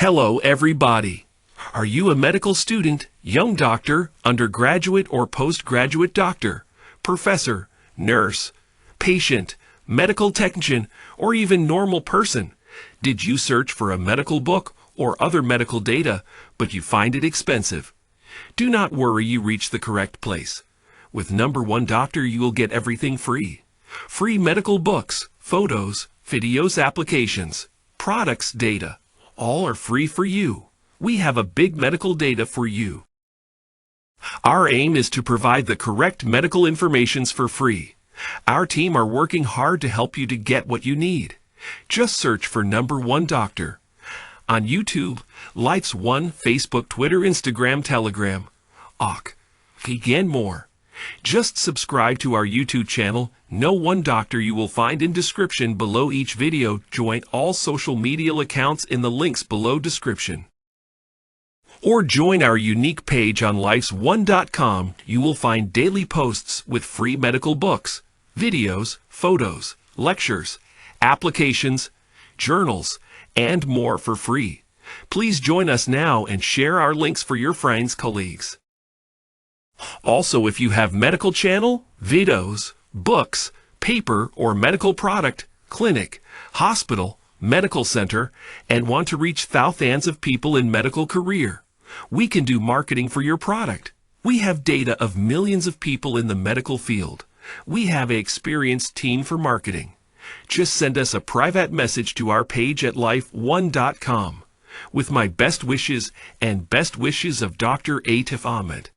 Hello, everybody. Are you a medical student, young doctor, undergraduate or postgraduate doctor, professor, nurse, patient, medical technician, or even normal person? Did you search for a medical book or other medical data, but you find it expensive? Do not worry, you reached the correct place. With No1doctor, you will get everything free. Free medical books, photos, videos, applications, products, data. All are free for you. We have a big medical data for you. Our aim is to provide the correct medical informations for free. Our team are working hard to help you to get what you need. Just search for No1doctor. On YouTube, lifes1, Facebook, Twitter, Instagram, Telegram, and more. Just subscribe to our YouTube channel, No1doctor. You will find in description below each video. Join all social media accounts in the links below description. Or join our unique page on lifes1.com. You will find daily posts with free medical books, videos, photos, lectures, applications, journals, and more for free. Please join us now and share our links for your friends, colleagues. Also, if you have medical channel, videos, books, paper, or medical product, clinic, hospital, medical center, and want to reach thousands of people in medical career, we can do marketing for your product. We have data of millions of people in the medical field. We have an experienced team for marketing. Just send us a private message to our page at lifes1.com. With my best wishes and best wishes of Dr. Atif Ahmed.